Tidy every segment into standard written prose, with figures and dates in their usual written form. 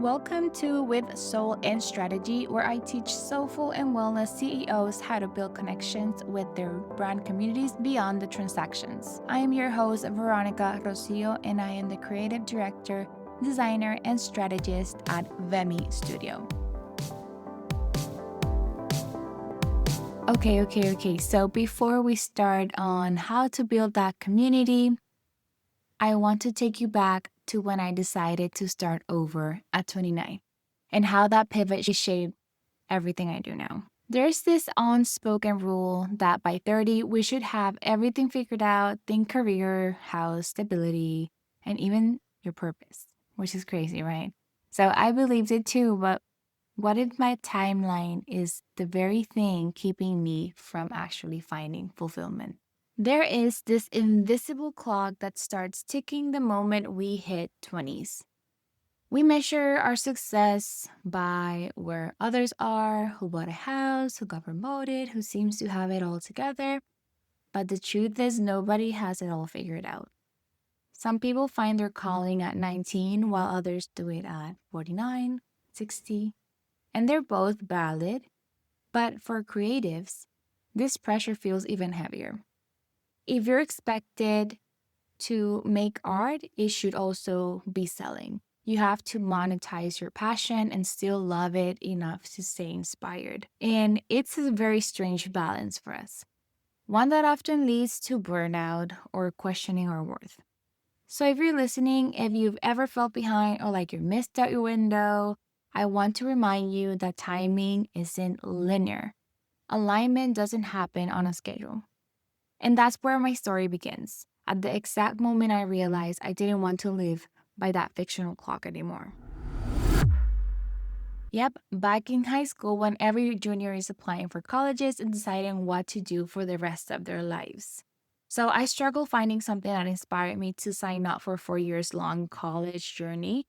Welcome to With Soul and Strategy, where I teach soulful and wellness CEOs how to build connections with their brand communities beyond the transactions. I am your host, Veronica Rocio, and I am the creative director, designer, and strategist at Vemi Studio. Okay. So before we start on how to build that community, I want to take you back to when I decided to start over at 29 and how that pivot shaped everything I do now. There's this unspoken rule that by 30, we should have everything figured out, think career, house, stability, and even your purpose, which is crazy, right? So I believed it too, but what if my timeline is the very thing keeping me from actually finding fulfillment? There is this invisible clock that starts ticking the moment we hit 20s. We measure our success by where others are, who bought a house, who got promoted, who seems to have it all together. But the truth is, nobody has it all figured out. Some people find their calling at 19, while others do it at 49, 60, and they're both valid. But for creatives, this pressure feels even heavier. If you're expected to make art, it should also be selling. You have to monetize your passion and still love it enough to stay inspired. And it's a very strange balance for us, one that often leads to burnout or questioning our worth. So if you're listening, if you've ever felt behind or like you missed out your window, I want to remind you that timing isn't linear. Alignment doesn't happen on a schedule. And that's where my story begins, at the exact moment I realized I didn't want to live by that fictional clock anymore. Yep, back in high school when every junior is applying for colleges and deciding what to do for the rest of their lives. So I struggled finding something that inspired me to sign up for 4 years long college journey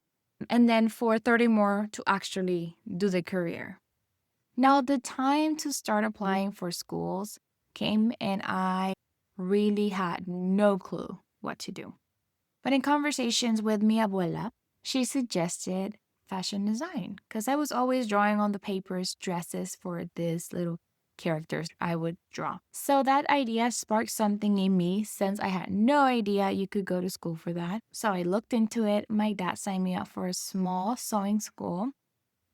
and then for 30 more to actually do the career. Now the time to start applying for schools came and I really had no clue what to do. But in conversations with mi abuela, she suggested fashion design because I was always drawing on the papers dresses for these little characters I would draw. So that idea sparked something in me since I had no idea you could go to school for that. So I looked into it. My dad signed me up for a small sewing school.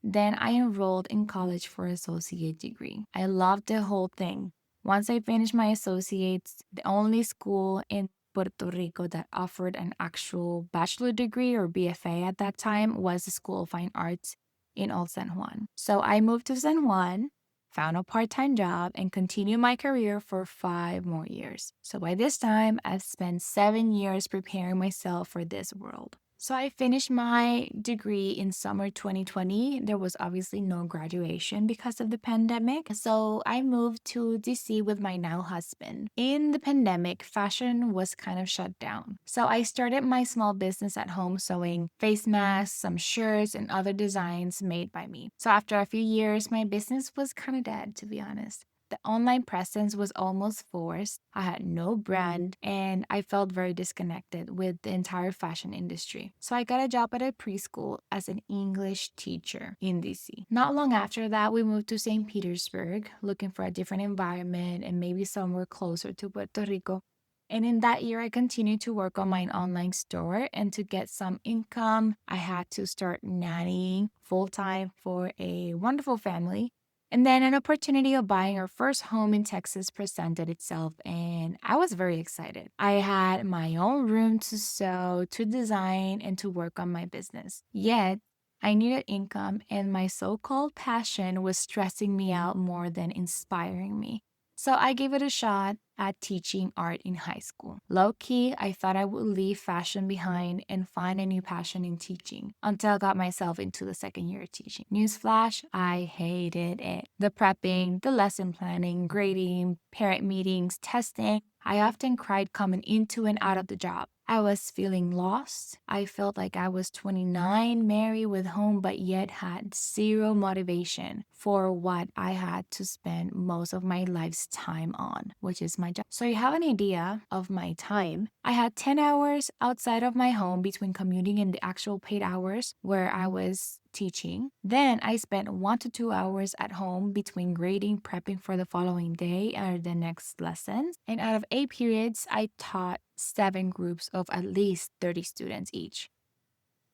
Then I enrolled in college for an associate degree. I loved the whole thing. Once I finished my associates, the only school in Puerto Rico that offered an actual bachelor degree or BFA at that time was the School of Fine Arts in Old San Juan. So I moved to San Juan, found a part-time job, and continued my career for 5 more years. So by this time, I've spent 7 years preparing myself for this world. So I finished my degree in summer 2020. There was obviously no graduation because of the pandemic. So I moved to DC with my now husband. In the pandemic, fashion was kind of shut down. So I started my small business at home sewing face masks, some shirts, and other designs made by me. So after a few years, my business was kind of dead, to be honest. The online presence was almost forced. I had no brand and I felt very disconnected with the entire fashion industry. So I got a job at a preschool as an English teacher in DC. Not long after that, we moved to St. Petersburg, looking for a different environment and maybe somewhere closer to Puerto Rico. And in that year, I continued to work on my online store. And to get some income, I had to start nannying full time for a wonderful family. And then an opportunity of buying our first home in Texas presented itself, and I was very excited. I had my own room to sew, to design, and to work on my business. Yet, I needed income, and my so called passion was stressing me out more than inspiring me. So I gave it a shot at teaching art in high school. Low key, I thought I would leave fashion behind and find a new passion in teaching until I got myself into the second year of teaching. Newsflash, I hated it. The prepping, the lesson planning, grading, parent meetings, testing. I often cried coming into and out of the job. I was feeling lost. I felt like I was 29, married with home, but yet had zero motivation for what I had to spend most of my life's time on, which is my job. So you have an idea of my time. I had 10 hours outside of my home between commuting and the actual paid hours where I was teaching. Then I spent 1 to 2 hours at home between grading, prepping for the following day or the next lessons. And out of 8 periods, I taught 7 groups of at least 30 students each.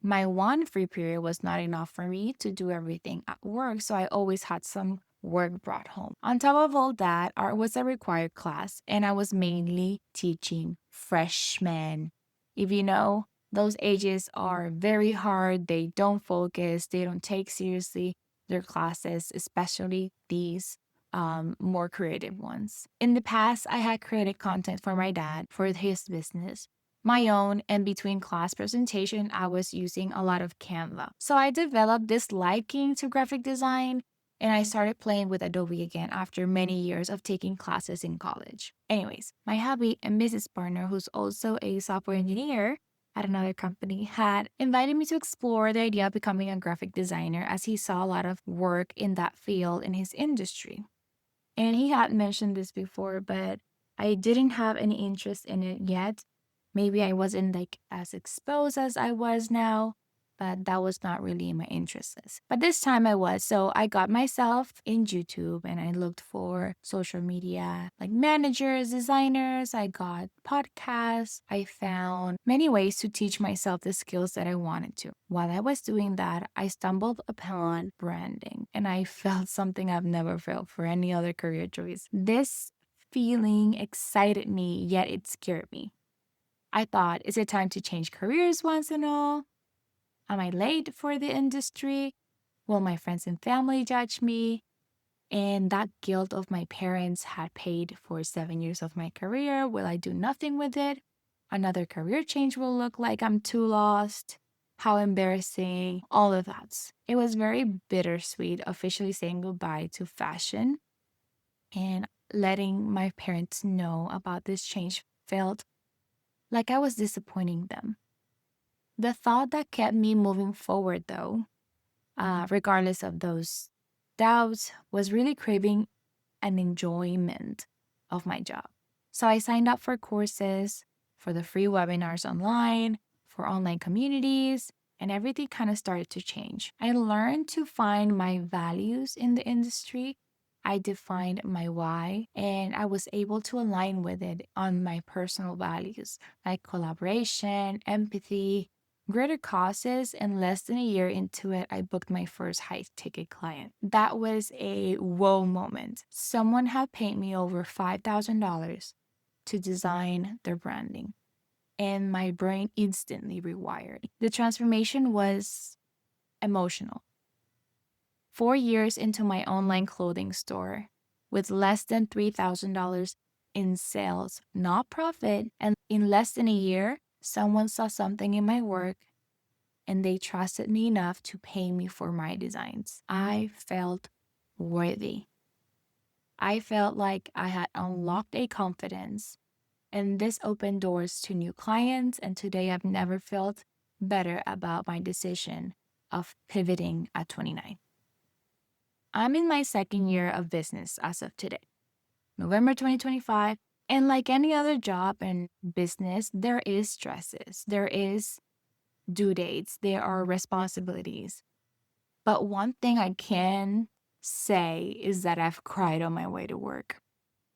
My one free period was not enough for me to do everything at work, so I always had some work brought home. On top of all that, art was a required class, and I was mainly teaching freshmen. If you know, those ages are very hard. They don't focus, they don't take seriously their classes, especially these more creative ones. In the past, I had created content for my dad for his business, my own, and between class presentation, I was using a lot of Canva. So I developed this liking to graphic design and I started playing with Adobe again after many years of taking classes in college. Anyways, my hubby and business partner, who's also a software engineer at another company, had invited me to explore the idea of becoming a graphic designer as he saw a lot of work in that field in his industry. And he had mentioned this before, but I didn't have any interest in it yet. Maybe I wasn't like as exposed as I was now, but that was not really in my interests. But this time I was. So I got myself in YouTube and I looked for social media like managers, designers. I got podcasts. I found many ways to teach myself the skills that I wanted to. While I was doing that, I stumbled upon branding and I felt something I've never felt for any other career choice. This feeling excited me, yet it scared me. I thought, is it time to change careers once and all? Am I late for the industry? Will my friends and family judge me? And that guilt of my parents had paid for 7 years of my career. Will I do nothing with it? Another career change will look like I'm too lost. How embarrassing. All of that. It was very bittersweet officially saying goodbye to fashion and letting my parents know about this change felt like I was disappointing them. The thought that kept me moving forward, though, regardless of those doubts, was really craving an enjoyment of my job. So I signed up for courses, for the free webinars online, for online communities, and everything kind of started to change. I learned to find my values in the industry. I defined my why, and I was able to align with it on my personal values like collaboration, empathy, greater causes, and less than a year into it, I booked my first high ticket client. That was a whoa moment. Someone had paid me over $5,000 to design their branding, and my brain instantly rewired. The transformation was emotional. 4 years into my online clothing store with less than $3,000 in sales, not profit, and in less than a year, someone saw something in my work and they trusted me enough to pay me for my designs. I felt worthy. I felt like I had unlocked a confidence, and this opened doors to new clients. And today I've never felt better about my decision of pivoting at 29. I'm in my second year of business as of today, November 2025. And like any other job and business, there is stresses, there is due dates, there are responsibilities. But one thing I can say is that I've cried on my way to work.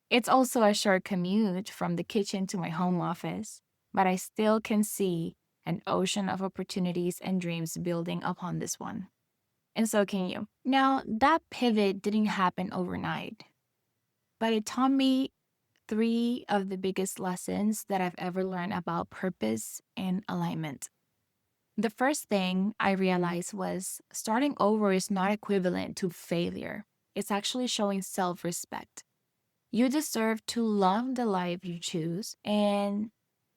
It's also a short commute from the kitchen to my home office, but I still can see an ocean of opportunities and dreams building upon this one. And so can you. Now, that pivot didn't happen overnight, but it taught me three of the biggest lessons that I've ever learned about purpose and alignment. The first thing I realized was starting over is not equivalent to failure. It's actually showing self respect. You deserve to love the life you choose, and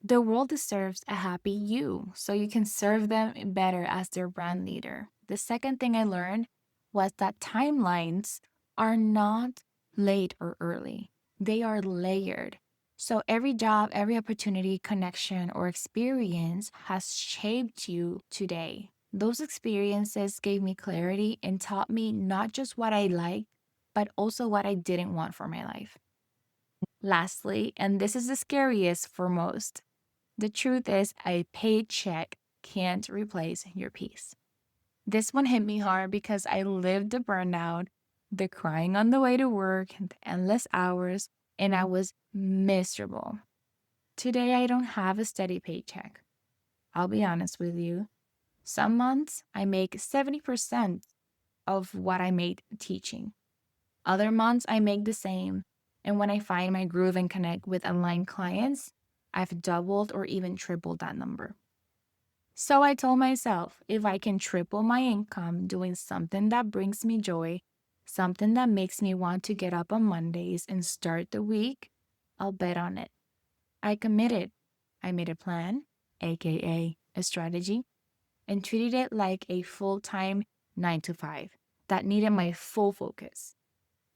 the world deserves a happy you so you can serve them better as their brand leader. The second thing I learned was that timelines are not late or early, they are layered. So every job, every opportunity, connection, or experience has shaped you today. Those experiences gave me clarity and taught me not just what I liked, but also what I didn't want for my life. Lastly, and this is the scariest for most, the truth is a paycheck can't replace your peace. This one hit me hard because I lived the burnout, the crying on the way to work, the endless hours, and I was miserable. Today, I don't have a steady paycheck. I'll be honest with you. Some months, I make 70% of what I made teaching. Other months, I make the same. And when I find my groove and connect with online clients, I've doubled or even tripled that number. So I told myself, if I can triple my income doing something that brings me joy, something that makes me want to get up on Mondays and start the week, I'll bet on it. I committed. I made a plan, aka a strategy, and treated it like a full-time 9 to 5 that needed my full focus.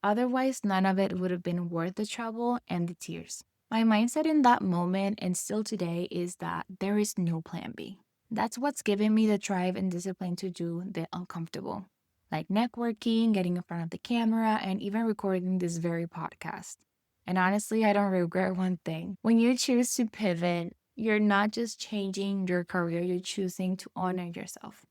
Otherwise, none of it would have been worth the trouble and the tears. My mindset in that moment and still today is that there is no plan B. That's what's given me the drive and discipline to do the uncomfortable, like networking, getting in front of the camera, and even recording this very podcast. And honestly, I don't regret one thing. When you choose to pivot, you're not just changing your career, you're choosing to honor yourself.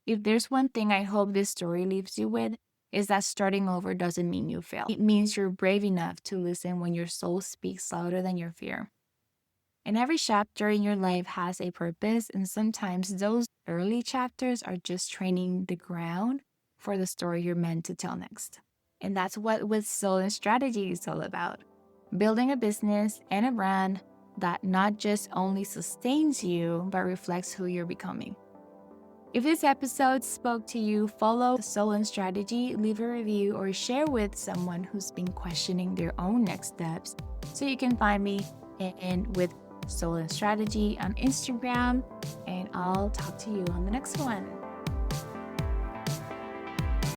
If there's one thing I hope this story leaves you with, is that starting over doesn't mean you fail. It means you're brave enough to listen when your soul speaks louder than your fear. And every chapter in your life has a purpose, and sometimes those early chapters are just training the ground for the story you're meant to tell next. And that's what With Soul and Strategy is all about. Building a business and a brand that not just only sustains you, but reflects who you're becoming. If this episode spoke to you, follow Soul and Strategy, leave a review, or share with someone who's been questioning their own next steps. So you can find me with Soul and Strategy on Instagram, and I'll talk to you on the next one.